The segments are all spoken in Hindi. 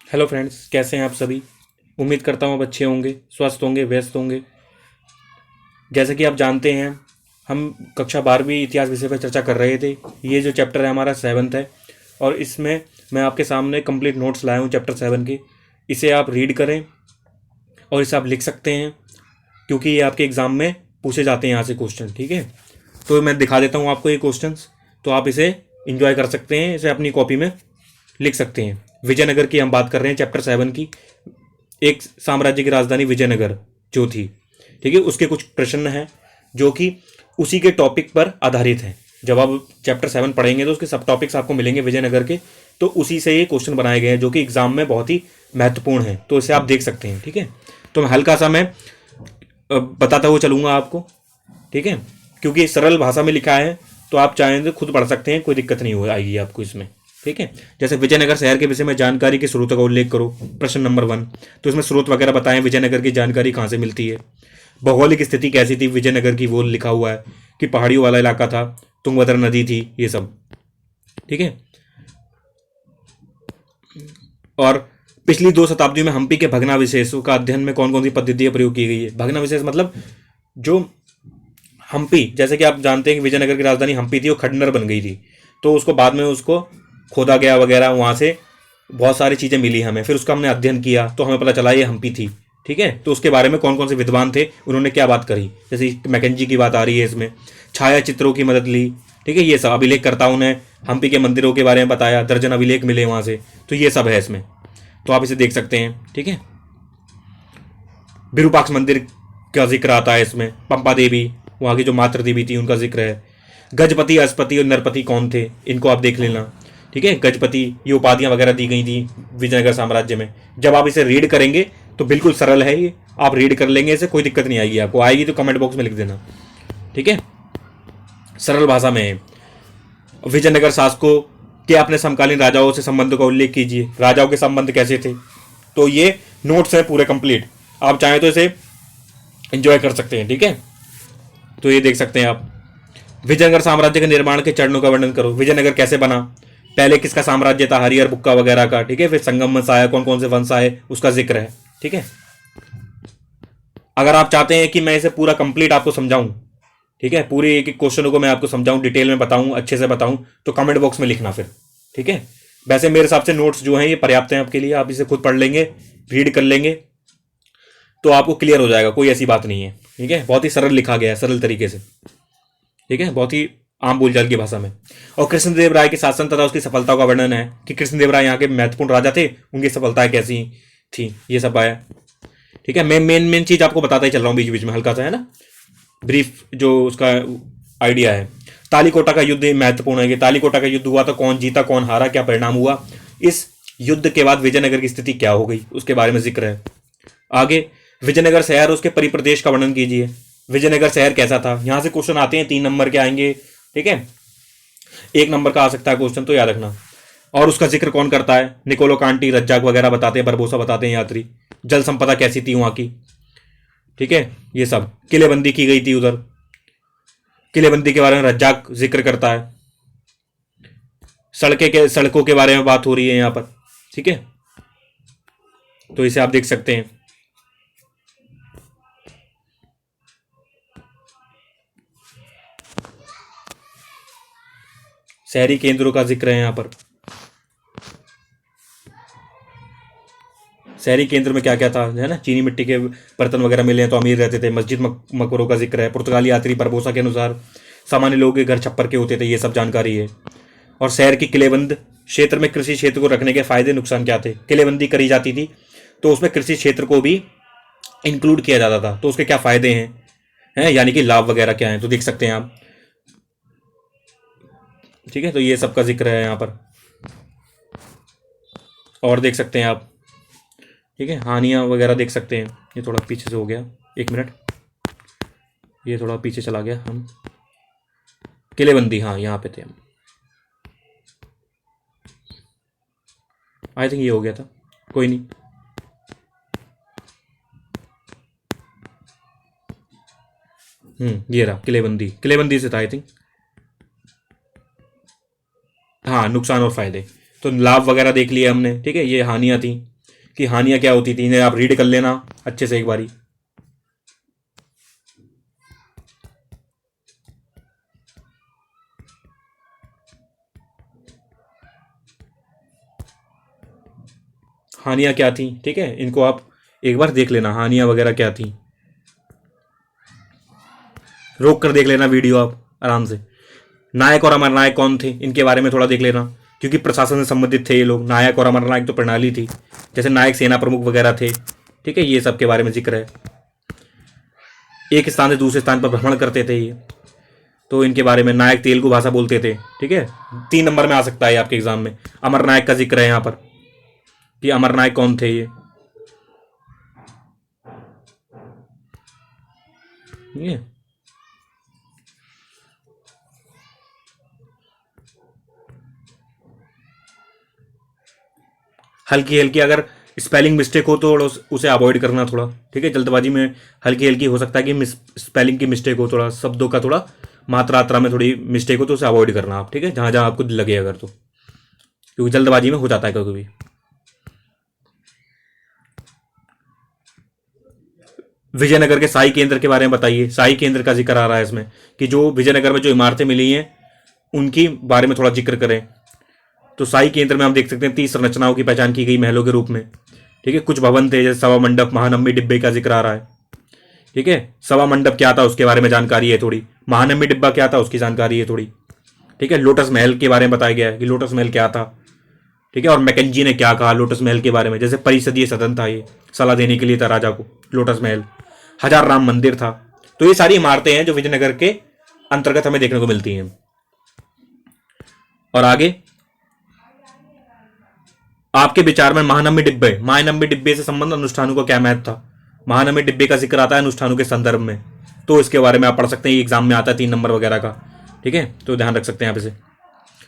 हेलो फ्रेंड्स, कैसे हैं आप सभी। उम्मीद करता हूँ आप अच्छे होंगे, स्वस्थ होंगे, व्यस्त होंगे। जैसे कि आप जानते हैं, हम कक्षा 12वीं इतिहास विषय पर चर्चा कर रहे थे। ये जो चैप्टर है हमारा 7th है, और इसमें मैं आपके सामने कंप्लीट नोट्स लाया हूँ चैप्टर 7 के। इसे आप रीड करें और इसे आप लिख सकते हैं, क्योंकि ये आपके एग्ज़ाम में पूछे जाते हैं यहाँ से क्वेश्चन। ठीक है, तो मैं दिखा देता हूँ आपको ये क्वेश्चंस, तो आप इसे इंजॉय कर सकते हैं, इसे अपनी कॉपी में लिख सकते हैं। विजयनगर की हम बात कर रहे हैं, चैप्टर 7 की। एक साम्राज्य की राजधानी विजयनगर जो थी, ठीक है, उसके कुछ प्रश्न हैं जो कि उसी के टॉपिक पर आधारित हैं। जब आप चैप्टर 7 पढ़ेंगे तो उसके सब टॉपिक्स आपको मिलेंगे विजयनगर के, तो उसी से ये क्वेश्चन बनाए गए हैं जो कि एग्जाम में बहुत ही महत्वपूर्ण है। तो इसे आप देख सकते हैं। ठीक है, तो मैं हल्का सा मैं बताता हुआ चलूंगा आपको। ठीक है, क्योंकि सरल भाषा में लिखा है, तो आप चाहें तो खुद पढ़ सकते हैं, कोई दिक्कत नहीं हो आएगी आपको इसमें। ठीक है, जैसे विजयनगर शहर के विषय में जानकारी के स्रोतों का उल्लेख करो, प्रश्न नंबर 1। तो इसमें स्रोत वगैरह बताएं, विजयनगर की जानकारी कहाँ से मिलती है, भौगोलिक स्थिति कैसी थी विजयनगर की, वो लिखा हुआ है कि पहाड़ियों वाला इलाका था, तुंगभद्रा नदी थी, ये सब। ठीक है, और पिछली 2 शताब्दियों में हम्पी के भग्नावशेषों का अध्ययन में कौन कौन सी पद्धतियां प्रयोग की गई है। भग्नावशेष मतलब जो हम्पी, जैसे कि आप जानते हैं कि विजयनगर की राजधानी हम्पी थी, वो खंडर बन गई थी, तो उसको बाद में उसको खोदा गया वगैरह, वहाँ से बहुत सारी चीज़ें मिली हमें, फिर उसका हमने अध्ययन किया तो हमें पता चला ये हम्पी थी। ठीक है, तो उसके बारे में कौन कौन से विद्वान थे, उन्होंने क्या बात करी, जैसे मैकेंजी की बात आ रही है इसमें। छाया चित्रों की मदद ली। ठीक है, ये सब अभिलेखकर्ताओं ने हम्पी के मंदिरों के बारे में बताया, दर्जन अभिलेख मिले वहाँ से, तो ये सब है इसमें, तो आप इसे देख सकते हैं। ठीक है, विरूपाक्ष मंदिर का जिक्र आता है इसमें, पंपा देवी, वहाँ की जो मातृ देवी थी, उनका जिक्र है। गजपति, अशपति और नरपति कौन थे, इनको आप देख लेना। ठीक है, गजपति, ये उपाधियां वगैरह दी गई थी विजयनगर साम्राज्य में। जब आप इसे रीड करेंगे तो बिल्कुल सरल है ये, आप रीड कर लेंगे इसे, कोई दिक्कत नहीं आएगी आपको, आएगी तो कमेंट बॉक्स में लिख देना। ठीक है, सरल भाषा में है। विजयनगर शासकों के अपने समकालीन राजाओं से संबंधों का उल्लेख कीजिए, राजाओं के संबंध कैसे थे। तो ये नोट्स है पूरे कंप्लीट, आप चाहें तो इसे एंजॉय कर सकते हैं। ठीक है, तो ये देख सकते हैं आप। विजयनगर साम्राज्य के निर्माण के चरणों का वर्णन करो, विजयनगर कैसे बना, पहले किसका साम्राज्य था, हरिहर बुक्का वगैरह का। ठीक है, फिर संगम वंश आया, कौन कौन से वंश आए उसका जिक्र है। ठीक है, अगर आप चाहते हैं कि मैं इसे पूरा कंप्लीट आपको समझाऊं, ठीक है, पूरे एक एक क्वेश्चनों को मैं आपको समझाऊं, डिटेल में बताऊं, अच्छे से बताऊं, तो कमेंट बॉक्स में लिखना फिर। ठीक है, वैसे मेरे हिसाब से नोट्स जो हैं ये पर्याप्त हैं आपके लिए, आप इसे खुद पढ़ लेंगे, रीड कर लेंगे, तो आपको क्लियर हो जाएगा, कोई ऐसी बात नहीं है। ठीक है, बहुत ही सरल लिखा गया है, सरल तरीके से। ठीक है, बहुत ही आम बोलचाल की भाषा में। और कृष्णदेव राय के शासन तथा उसकी सफलताओं का वर्णन है कि कृष्णदेव राय यहाँ के महत्वपूर्ण राजा थे, उनकी सफलताएं कैसी थी, ये सब आया। ठीक है, मैं मेन मेन चीज आपको बताता ही चल रहा हूँ बीच बीच में, हल्का सा, है ना, ब्रीफ जो उसका आइडिया है। तालीकोटा का युद्ध महत्वपूर्ण है कि तालीकोटा का युद्ध हुआ तो कौन जीता, कौन हारा, क्या परिणाम हुआ, इस युद्ध के बाद विजयनगर की स्थिति क्या हो गई, उसके बारे में जिक्र है। आगे, विजयनगर शहर उसके परिप्रदेश का वर्णन कीजिए, विजयनगर शहर कैसा था। यहां से क्वेश्चन आते हैं, 3 नंबर के आएंगे। ठीक है, 1 नंबर का आ सकता है क्वेश्चन, तो याद रखना। और उसका जिक्र कौन करता है, निकोलो कांटी, रज्जाक वगैरह बताते हैं, बरबोसा बताते हैं यात्री। जल संपदा कैसी थी वहां की। ठीक है, ये सब। किलेबंदी की गई थी उधर, किलेबंदी के बारे में रज्जाक जिक्र करता है। सड़कों के बारे में बात हो रही है यहाँ पर। ठीक है, तो इसे आप देख सकते हैं। शहरी केंद्रों का जिक्र है यहाँ पर, शहरी केंद्र में क्या क्या था, है ना, चीनी मिट्टी के बर्तन वगैरह मिले हैं तो अमीर रहते थे। मस्जिद मकबरों का जिक्र है। पुर्तगाली यात्री बरबोसा के अनुसार सामान्य लोगों के घर छप्पर के होते थे, ये सब जानकारी है। और शहर की किलेबंद क्षेत्र में कृषि क्षेत्र को रखने के फायदे नुकसान क्या थे। किलेबंदी करी जाती थी तो उसमें कृषि क्षेत्र को भी इंक्लूड किया जाता था, तो उसके क्या फायदे हैं यानी कि लाभ वगैरह क्या है, तो देख सकते हैं आप। ठीक है, तो ये सबका जिक्र है यहाँ पर, और देख सकते हैं आप। ठीक है, हानियाँ वगैरह देख सकते हैं। ये थोड़ा पीछे से हो गया, 1 मिनट, ये थोड़ा पीछे चला गया। हम किलेबंदी, हाँ यहाँ पे थे हम, आई थिंक ये हो गया था, कोई नहीं। ये रहा किलेबंदी, किलेबंदी से था आई थिंक। हाँ, नुकसान और फायदे, तो लाभ वगैरह देख लिए हमने। ठीक है, ये हानियाँ थी। कि हानियां क्या होती थी, इन्हें आप रीड कर लेना अच्छे से एक बारी। हानियां क्या थी, ठीक है, इनको आप एक बार देख लेना, हानियां वगैरह क्या थी, रोक कर देख लेना वीडियो आप आराम से। नायक और अमरनायक कौन थे, इनके बारे में थोड़ा देख लेना, क्योंकि प्रशासन से संबंधित थे ये लोग। नायक और अमरनायक तो प्रणाली थी, जैसे नायक सेना प्रमुख वगैरह थे, ठीक है, ये सब के बारे में जिक्र है। एक स्थान से दूसरे स्थान पर भ्रमण करते थे ये, तो इनके बारे में। नायक तेलुगु भाषा बोलते थे, ठीक है, 3 नंबर में आ सकता है आपके एग्जाम में। अमरनायक का जिक्र है यहाँ पर कि अमरनायक कौन थे ये, ये हल्की हल्की अगर स्पेलिंग मिस्टेक हो तो उसे अवॉइड करना थोड़ा, ठीक है, जल्दबाजी में हल्की हल्की हो सकता है कि स्पेलिंग की मिस्टेक हो, थोड़ा शब्दों का थोड़ा मात्रा में थोड़ी मिस्टेक हो तो उसे अवॉइड करना आप, ठीक है, जहां जहां आपको लगे अगर तो, क्योंकि जल्दबाजी में हो जाता है कभी भी। विजयनगर के शाही केंद्र के बारे में बताइए। शाही केंद्र का जिक्र आ रहा है इसमें कि जो विजयनगर में जो इमारतें मिली हैं उनकी बारे में थोड़ा जिक्र करें। तो शाही केंद्र में हम देख सकते हैं 30 संरचनाओं की पहचान की गई महलों के रूप में, ठीक है। कुछ भवन थे जैसे सभा मंडप, महानम्बी डिब्बे का जिक्र आ रहा है, ठीक है। सभा मंडप क्या था उसके बारे में जानकारी है थोड़ी, महानम्बी डिब्बा क्या था उसकी जानकारी है थोड़ी, ठीक है। लोटस महल के बारे में बताया गया है कि लोटस महल क्या था, ठीक है, और मैकेंजी ने क्या कहा लोटस महल के बारे में। जैसे परिषदीय सदन था, ये सलाह देने के लिए था राजा को। लोटस महल, हजार राम मंदिर था। तो ये सारी इमारतें हैं जो विजयनगर के अंतर्गत हमें देखने को मिलती हैं। और आगे आपके विचार में महानम्बी डिब्बे से संबंध अनुष्ठानों का क्या महत्व था। महानम्बी डिब्बे का जिक्र आता है अनुष्ठानों के संदर्भ में, तो इसके बारे में आप पढ़ सकते हैं, एग्जाम में आता है 3 नंबर वगैरह का, ठीक है, तो ध्यान रख सकते हैं आप इसे।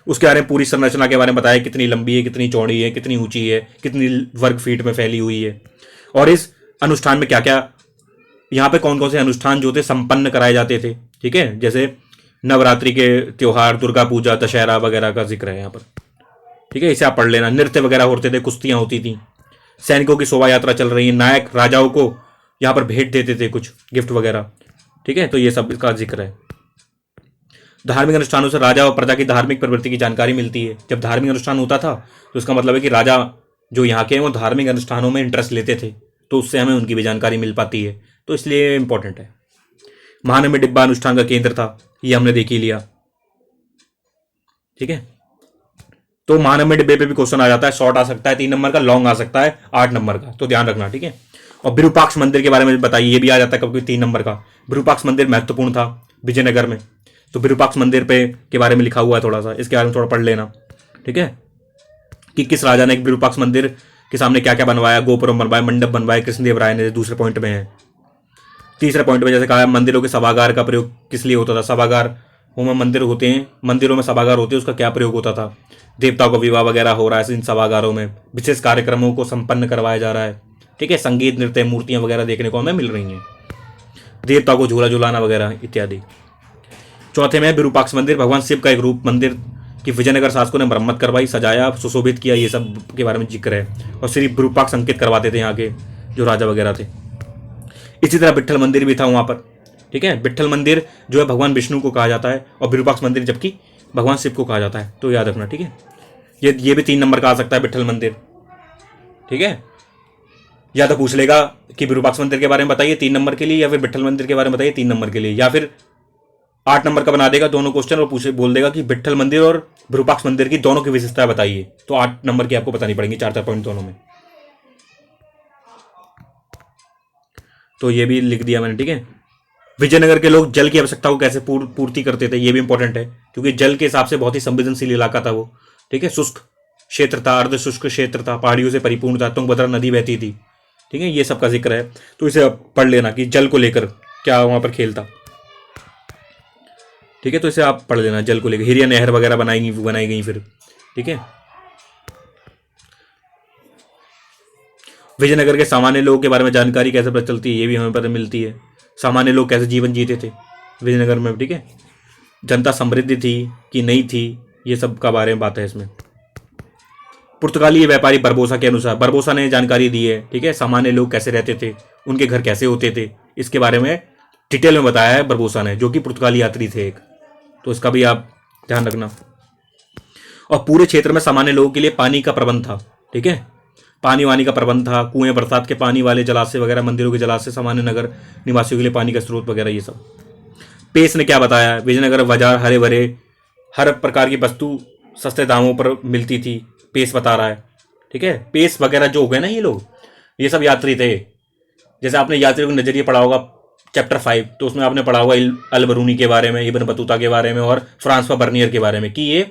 उसके बारे में पूरी संरचना के बारे में बताया, कितनी लंबी है, कितनी चौड़ी है, कितनी ऊंची है, कितनी वर्ग फीट में फैली हुई है, और इस अनुष्ठान में क्या क्या, यहाँ पे कौन कौन से अनुष्ठान जो थे संपन्न कराए जाते थे, ठीक है, जैसे नवरात्रि के त्योहार, दुर्गा पूजा, दशहरा वगैरह का जिक्र है यहाँ पर, ठीक है, इसे आप पढ़ लेना। नृत्य वगैरह होते थे, कुश्तियां होती थी, सैनिकों की शोभा यात्रा चल रही है, नायक राजाओं को यहाँ पर भेंट देते थे कुछ गिफ्ट वगैरह, ठीक है, तो ये सब इसका जिक्र है। धार्मिक अनुष्ठानों से राजा और प्रजा की धार्मिक प्रवृत्ति की जानकारी मिलती है। जब धार्मिक अनुष्ठान होता था तो इसका मतलब है कि राजा जो यहाँ के हैं वो धार्मिक अनुष्ठानों में इंटरेस्ट लेते थे, तो उससे हमें उनकी भी जानकारी मिल पाती है, तो इसलिए इंपॉर्टेंट है। महानम्बी डिब्बा अनुष्ठान का केंद्र था, ये हमने देख ही लिया, ठीक है। तो महानम्बी डिब्बे पे भी क्वेश्चन आ जाता है, शॉर्ट आ सकता है 3 नंबर का, लॉन्ग आ सकता है 8 नंबर का, तो ध्यान रखना, ठीक है। और विरूपाक्ष मंदिर के बारे में बताइए, ये भी आ जाता है कभी 3 नंबर का। विरूपाक्ष मंदिर महत्वपूर्ण था विजयनगर में, तो विरूपाक्ष मंदिर पे के बारे में लिखा हुआ है थोड़ा सा, इसके बारे में थोड़ा पढ़ लेना, ठीक है, कि किस राजा ने विरूपाक्ष मंदिर के सामने क्या क्या बनवाया, गोपुरम बनवाया, मंडप बनवाए, कृष्णदेव राय ने, दूसरे पॉइंट में है। तीसरे पॉइंट में जैसे कहा मंदिरों के सभागार का प्रयोग किस लिए होता था, सभागार में मंदिर होते हैं, मंदिरों में सभागार होते हैं, उसका क्या प्रयोग होता था। देवताओं का विवाह वगैरह हो रहा है इन सभागारों में, विशेष कार्यक्रमों को संपन्न करवाया जा रहा है, ठीक है, संगीत नृत्य मूर्तियां वगैरह देखने को हमें मिल रही हैं, देवताओं को झूला झुलाना वगैरह इत्यादि। चौथे में विरूपाक्ष मंदिर, भगवान शिव का एक रूप मंदिर की विजयनगर शासकों ने मरम्मत करवाई, सजाया, सुशोभित किया, ये सब के बारे में जिक्र है। और श्री विरूपाक्ष अंकित करवाते थे यहाँ के जो राजा वगैरह थे। इसी तरह विट्ठल मंदिर भी था वहाँ पर, ठीक है। विट्ठल मंदिर जो है भगवान विष्णु को कहा जाता है, और विरूपाक्ष मंदिर जबकि भगवान शिव को कहा जाता है, तो याद रखना, ठीक है। ये भी 3 नंबर का आ सकता है विट्ठल मंदिर, ठीक है। या तो पूछ लेगा कि विरूपाक्ष मंदिर के बारे में बताइए 3 नंबर के लिए, या फिर विट्ठल मंदिर के बारे में बताइए 3 नंबर के लिए, या फिर 8 नंबर का बना देगा दोनों क्वेश्चन और पूछे बोल देगा कि विट्ठल मंदिर और विरूपाक्ष मंदिर की दोनों की विशेषताएं बताइए, तो 8 नंबर की आपको बतानी पड़ेंगी, 4 पॉइंट दोनों में। तो ये भी लिख दिया मैंने, ठीक है। विजयनगर के लोग जल की आवश्यकता को कैसे पूर्ति करते थे, ये भी इंपॉर्टेंट है, क्योंकि जल के हिसाब से बहुत ही संवेदनशील इलाका था वो, ठीक है। शुष्क क्षेत्र था, अर्ध शुष्क क्षेत्र था, पहाड़ियों से परिपूर्ण था, तुंगभद्रा नदी बहती थी, ठीक है, ये सब का जिक्र है, तो इसे आप पढ़ लेना कि जल को लेकर क्या वहां पर खेल था, ठीक है, तो इसे आप पढ़ लेना जल को लेकर। हिरिया नहर वगैरह बनाई गई फिर, ठीक है। विजयनगर के सामान्य लोगों के बारे में जानकारी कैसे पता चलती है, ये भी हमें पता मिलती है, सामान्य लोग कैसे जीवन जीते थे विजयनगर में, ठीक है। जनता समृद्ध थी कि नहीं थी, ये सब का बारे में बात है इसमें। पुर्तगाली व्यापारी बरबोसा के अनुसार, बरबोसा ने जानकारी दी है, ठीक है, सामान्य लोग कैसे रहते थे, उनके घर कैसे होते थे, इसके बारे में डिटेल में बताया है बरबोसा ने, जो कि पुर्तगाली यात्री थे एक। तो इसका भी आप ध्यान रखना। और पूरे क्षेत्र में सामान्य लोगों के लिए पानी का प्रबंध था, ठीक है, पानी वानी का प्रबंध था, कुएं, बरसात के पानी वाले जलाशय वगैरह, मंदिरों के जलाशय, सामान्य नगर निवासियों के लिए पानी का स्रोत वगैरह, ये सब। पेस ने क्या बताया, विजयनगर बाजार हरे भरे, हर प्रकार की वस्तु सस्ते दामों पर मिलती थी, पेस बता रहा है, ठीक है। पेस वगैरह जो हो गए ना ये लोग, ये सब यात्री थे। जैसे आपने यात्रियों का नजरिया पढ़ा होगा चैप्टर 5, तो उसमें आपने पढ़ा होगा अल बरूनी के बारे में, इब्न बतूता के बारे में और फ्रांसवा बर्नियर के बारे में, कि ये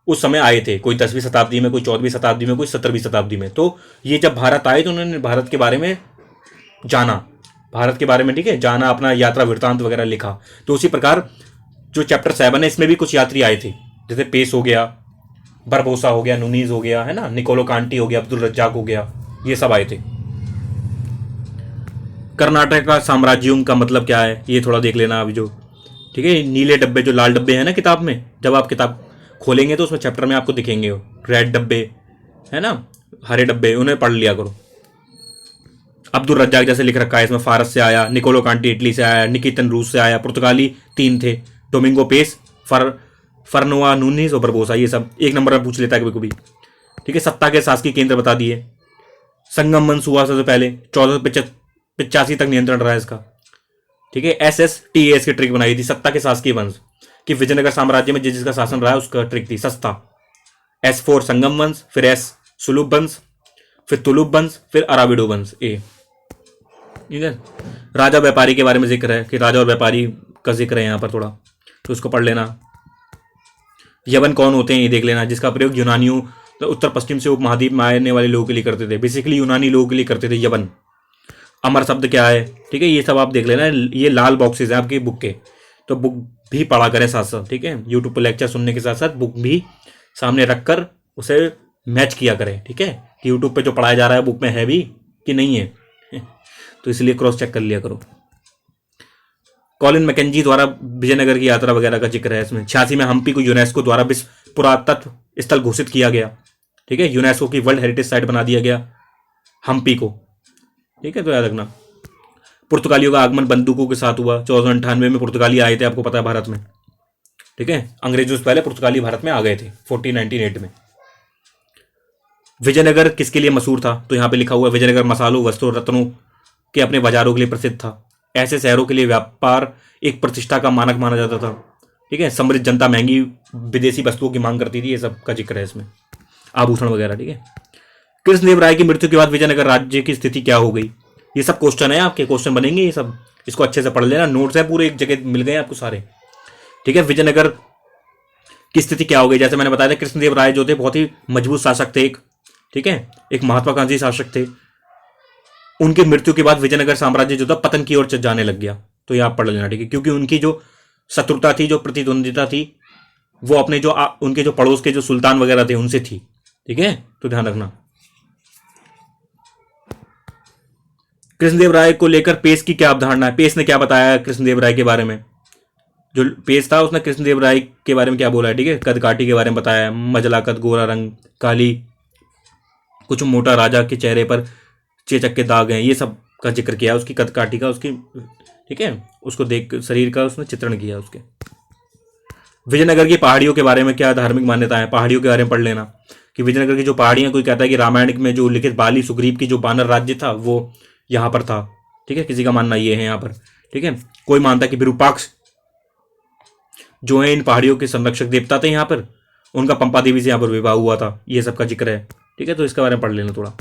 उस समय आए थे, कोई 10वीं शताब्दी में, कोई 14वीं शताब्दी में, कोई 17वीं शताब्दी में। तो ये जब भारत आए तो उन्होंने भारत के बारे में जाना, भारत के बारे में, ठीक है, जाना, अपना यात्रा वृत्तांत वगैरह लिखा। तो उसी प्रकार जो चैप्टर 7 है इसमें भी कुछ यात्री आए थे, जैसे पेस हो गया, बरबोसा हो गया, नूनीज हो गया, है ना, निकोलो कांटी हो गया, अब्दुल रज्जाक हो गया, ये सब आए थे। कर्नाटक का साम्राज्यों का मतलब क्या है ये थोड़ा देख लेना अभी, जो ठीक है, नीले डब्बे, जो लाल डब्बे हैं ना किताब में, जब आप किताब खोलेंगे तो उसमें चैप्टर में आपको दिखेंगे, रेड डब्बे, है ना, हरे डब्बे, उन्हें पढ़ लिया करो। अब्दुल रज्जाक जैसे लिख रखा है इसमें, फारस से आया, निकोलो कांटी इटली से आया, निकितन रूस से आया, पुर्तगाली 3 थे, डोमिंगो पेस, फरनोआ, नूनीज और बरबोसा, ये सब 1 नंबर में पूछ लेता है कभी कभी, ठीक है। सत्ता के शासकीय केंद्र बता दिए। संगम वंश हुआ सबसे पहले, 1485 तक नियंत्रण रहा इसका, ठीक है। SSTAS की ट्रिक बनाई थी, सत्ता के शासकीय वंश, कि विजयनगर साम्राज्य में जिसका शासन रहा है उसका ट्रिक थी सस्ता। S4 संगम वंश, फिर S सुलुभ वंश, फिर तुलुभ वंश, फिर अराबिडो वंश, A, ठीक है। राजा व्यापारी के बारे में जिक्र है, कि राजा और व्यापारी का जिक्र है यहाँ पर थोड़ा, तो उसको पढ़ लेना। यवन कौन होते हैं ये देख लेना, जिसका प्रयोग यूनानियों, तो उत्तर पश्चिम से उपमहाद्वीप में आने वाले लोगों के लिए करते थे, बेसिकली यूनानी लोगों के लिए करते थे यवन। अमर शब्द क्या है, ठीक है, ये सब आप देख लेना, ये लाल बॉक्सेस हैं आपकी बुक के, तो बुक भी पढ़ा करें साथ साथ, ठीक है। यूट्यूब पर लेक्चर सुनने के साथ साथ बुक भी सामने रखकर उसे मैच किया करें, ठीक है, कि यूट्यूब पे जो पढ़ाया जा रहा है बुक में है भी कि नहीं है, तो इसलिए क्रॉस चेक कर लिया करो। कॉलिन मैकेंजी द्वारा विजयनगर की यात्रा वगैरह का जिक्र है इसमें। 86 में हम्पी को यूनेस्को द्वारा विश्व पुरातत्व स्थल घोषित किया गया, ठीक है, यूनेस्को की वर्ल्ड हेरिटेज साइट बना दिया गया हम्पी को, ठीक है, तो याद रखना। पुर्तगालियों का आगमन बंदूकों के साथ हुआ, 1498 में पुर्तगाली आए थे, आपको पता है, भारत में, ठीक है, अंग्रेजों से पहले पुर्तगाली भारत में आ गए थे 1498 में। विजयनगर किसके लिए मशहूर था, तो यहाँ पे लिखा हुआ है, विजयनगर मसालों, वस्त्रों, रत्नों के अपने बाजारों के लिए प्रसिद्ध था। ऐसे शहरों के लिए व्यापार एक प्रतिष्ठा का मानक माना जाता था, ठीक है। समृद्ध जनता महंगी विदेशी वस्तुओं की मांग करती थी, ये सब का जिक्र है इसमें, आभूषण वगैरह, ठीक है। कृष्णदेव राय की मृत्यु के बाद विजयनगर राज्य की स्थिति क्या हो गई, ये सब क्वेश्चन है आपके, क्वेश्चन बनेंगे ये सब, इसको अच्छे से पढ़ लेना, नोट्स है पूरे एक जगह मिल गए आपको सारे, ठीक है। विजयनगर की स्थिति क्या हो गई, जैसे मैंने बताया था, कृष्णदेव राय जो थे बहुत ही मजबूत शासक थे एक, ठीक है, एक महत्वाकांक्षी शासक थे। उनकी मृत्यु के बाद विजयनगर साम्राज्य जो था पतन की ओर जाने लग गया, तो ये आप पढ़ लेना, ठीक है, क्योंकि उनकी जो शत्रुता थी, जो प्रतिद्वंदिता थी, वो अपने जो उनके जो पड़ोस के जो सुल्तान वगैरह थे उनसे थी, ठीक है, तो ध्यान रखना। कृष्णदेव राय को लेकर पेस की क्या अवधारणा है, पेस ने क्या बताया कृष्णदेव राय के बारे में, जो पेस था उसने कृष्णदेव राय के बारे में क्या बोला है, ठीक है, कद काठी के बारे में बताया, मजला कद, गोरा रंग, काली, कुछ मोटा, राजा के चेहरे पर चेचक के दाग हैं, ये सब का जिक्र किया, उसकी कद काठी का, उसकी, ठीक है, उसको देख शरीर का उसने चित्रण किया उसके। विजयनगर की पहाड़ियों के बारे में क्या धार्मिक मान्यता है, पहाड़ियों के बारे में पढ़ लेना, कि विजयनगर की जो पहाड़ियां, कोई कहता है कि रामायण में जो उल्लिखित बाली सुग्रीव की जो बानर राज्य था वो यहाँ पर था, ठीक है, किसी का मानना ये है यहाँ पर, ठीक है। कोई मानता है कि विरूपाक्ष जो है इन पहाड़ियों के संरक्षक देवता थे यहाँ पर, उनका पंपा देवी से यहाँ पर विवाह हुआ था, ये सब का जिक्र है, ठीक है, तो इसके बारे में पढ़ लेना थोड़ा।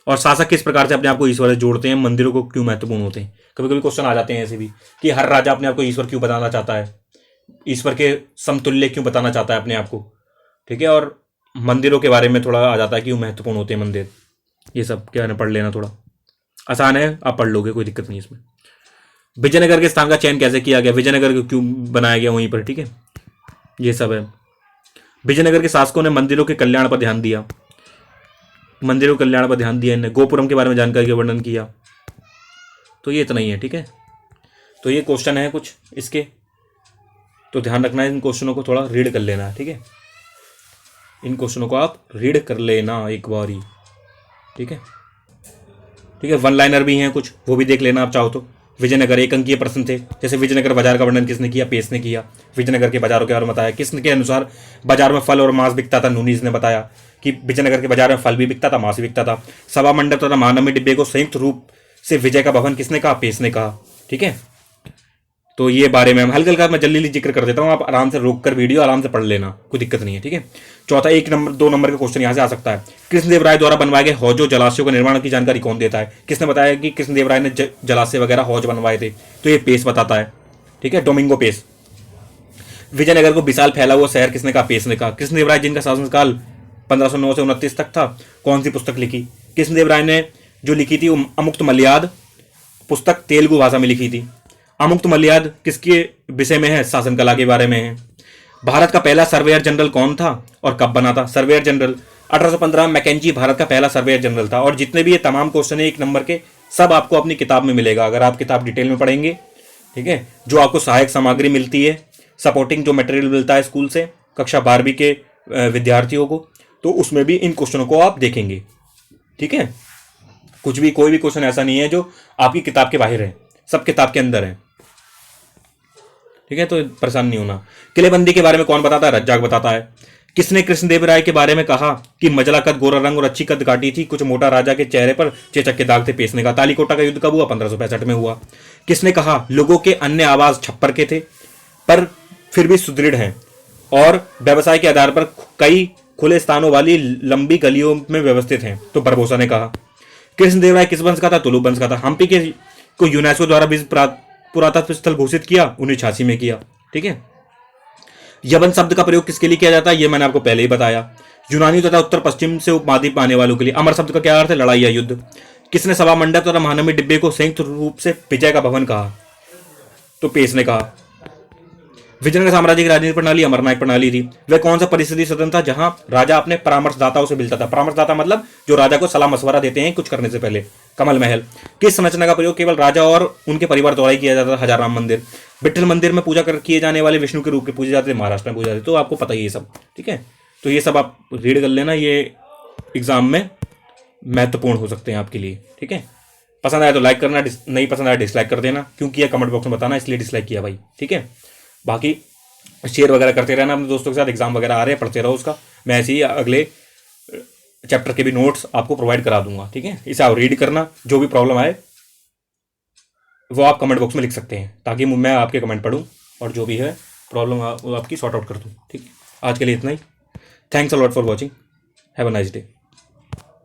और शासक किस प्रकार से अपने आप को ईश्वर से जोड़ते हैं, मंदिरों को क्यों महत्वपूर्ण होते हैं, कभी कभी क्वेश्चन आ जाते हैं ऐसे भी, कि हर राजा अपने आप को ईश्वर क्यों बताना चाहता है, ईश्वर के समतुल्य क्यों बताना चाहता है अपने आप को, ठीक है, और मंदिरों के बारे में थोड़ा आ जाता है क्यों महत्वपूर्ण होते हैं मंदिर, ये सब क्या है, पढ़ लेना, थोड़ा आसान है, आप पढ़ लोगे, कोई दिक्कत नहीं इसमें। विजयनगर के स्थान का चयन कैसे किया गया, विजयनगर को क्यों बनाया गया वहीं पर, ठीक है, ये सब है। विजयनगर के शासकों ने मंदिरों के कल्याण पर ध्यान दिया, मंदिरों के कल्याण पर ध्यान दिया इन्हें, गोपुरम के बारे में जानकारी का वर्णन किया, तो ये इतना ही है, ठीक है। तो ये क्वेश्चन है कुछ इसके, तो ध्यान रखना है, इन क्वेश्चनों को थोड़ा रीड कर लेना है, ठीक है। इन क्वेश्चनों को आप रीड कर लेना एक बार ही, ठीक है। ठीक है, वन लाइनर भी हैं कुछ, वो भी देख लेना आप चाहो तो। विजयनगर एक अंकीय प्रश्न थे, जैसे विजयनगर बाजार का वर्णन किसने किया? पेश ने किया। विजयनगर के बाजारों के बारे में बताया, किसने के अनुसार बाजार में फल और मांस बिकता था? नूनीज ने बताया कि विजयनगर के बाजार में फल भी बिकता था, मांस भी बिकता था। सभा मंडप तथा महानवमी डिब्बे को संयुक्त रूप से विजय का भवन किसने कहा? पेश ने कहा, ठीक है। तो ये बारे में हम हल्का हल्का मैं जल्दी जिक्र कर देता हूँ, आप आराम से रोक कर वीडियो आराम से पढ़ लेना, कोई दिक्कत नहीं है, ठीक है। चौथा, 1 नंबर 2 नंबर का क्वेश्चन यहाँ से आ सकता है। कृष्णदेव राय द्वारा बनवाए गए हौजों जलाशयों के निर्माण की जानकारी कौन देता है? किसने बताया कि कृष्णदेव राय ने जलाशय वगैरह हौज बनवाए थे? तो ये पेश बताता है, ठीक है, डोमिंगो पेश। विजयनगर को विशाल फैला हुआ शहर किसने कहा? पेश ने कहा। कृष्णदेव राय जिनका शासनकाल 1509 से 29 तक था, कौन सी पुस्तक लिखी? कृष्णदेव राय ने जो लिखी थी वो अमुक्त मलयाद पुस्तक तेलुगु भाषा में लिखी थी। अमुक्त मलयाद किसके विषय में है? शासन कला के बारे में है। भारत का पहला सर्वेयर जनरल कौन था और कब बना था? सर्वेयर जनरल 1815 मैकेंजी भारत का पहला सर्वेयर जनरल था। और जितने भी ये तमाम क्वेश्चन है 1 नंबर के, सब आपको अपनी किताब में मिलेगा, अगर आप किताब डिटेल में पढ़ेंगे, ठीक है। जो आपको सहायक सामग्री मिलती है, सपोर्टिंग जो मटेरियल मिलता है स्कूल से कक्षा 12वीं के विद्यार्थियों को, तो उसमें भी इन क्वेश्चनों को आप देखेंगे, ठीक है। कुछ भी कोई भी क्वेश्चन ऐसा नहीं है जो आपकी किताब के बाहर है, सब किताब के अंदर है, ठीक है। तो परेशान नहीं होना। किलेबंदी के बारे में कौन बताता है? रज्जाक बताता है। किसने कृष्णदेव राय के बारे में कहा कि मजला कद, गोरा रंग और अच्छी कद काटी थी, कुछ मोटा राजा के चेहरे पर चेचक के दाग थे? पेश ने कहा। तालीकोटा का युद्ध कब हुआ? 1565 में हुआ। किसने कहा लोगों के अन्य आवाज छप्पर के थे पर फिर भी सुदृढ़ हैं और व्यवसाय के आधार पर कई खुले स्थानों वाली लंबी गलियों में व्यवस्थित हैं? तो बरबोसा ने कहा। कृष्णदेव राय किस वंश का था? तुलु वंश का था। हम्पी के को यूनेस्को द्वारा विश्व पुरातत्व स्थल घोषित किया 1986 में किया, ठीक है। यवन शब्द का प्रयोग किसके लिए किया जाता है? ये मैंने आपको पहले ही बताया। यूनानी तथा उत्तर पश्चिम से उपमहाद्वीप आने वालों के लिए। अमर शब्द का क्या अर्थ है? लड़ाई या युद्ध। किसने सभा मंडप तथा महानवमी डिब्बे को संयुक्त रूप से विजय का भवन कहा? तो पेश ने कहा। विजयनगर साम्राज्य की राजनीतिक प्रणाली अमरनायक प्रणाली थी। वह कौन सा परिस्थिति सदन था जहां राजा अपने परामर्शदाताओं से मिलता था? परामर्शदाता मतलब जो राजा को सलाह मशवरा देते हैं कुछ करने से पहले। कमल महल। किस संरचना का प्रयोग केवल राजा और उनके परिवार द्वारा ही किया जाता था? हजाराम मंदिर। विठल मंदिर में पूजा कर किए जाने वाले विष्णु के रूप में पूजे जाते थे, महाराष्ट्र में पूजे जाते, तो आपको पता ही ये सब, ठीक है। तो ये सब आप रीड कर लेना, ये एग्जाम में महत्वपूर्ण हो सकते हैं आपके लिए, ठीक है। पसंद आया तो लाइक करना, नहीं पसंद आया डिसलाइक कर देना। क्यों किया कमेंट बॉक्स में बताना, इसलिए डिसलाइक किया भाई, ठीक है। बाकी शेयर वगैरह करते रहना अपने दोस्तों के साथ, एग्जाम वगैरह आ रहे हैं, पढ़ते रहो उसका। मैं ऐसे ही अगले चैप्टर के भी नोट्स आपको प्रोवाइड करा दूंगा, ठीक है। इसे आप रीड करना, जो भी प्रॉब्लम आए वो आप कमेंट बॉक्स में लिख सकते हैं, ताकि मैं आपके कमेंट पढ़ूं और जो भी है प्रॉब्लम वो आपकी सॉर्ट आउट कर दूं, ठीक है। आज के लिए इतना ही। Thanks a lot for watching. Have a nice day.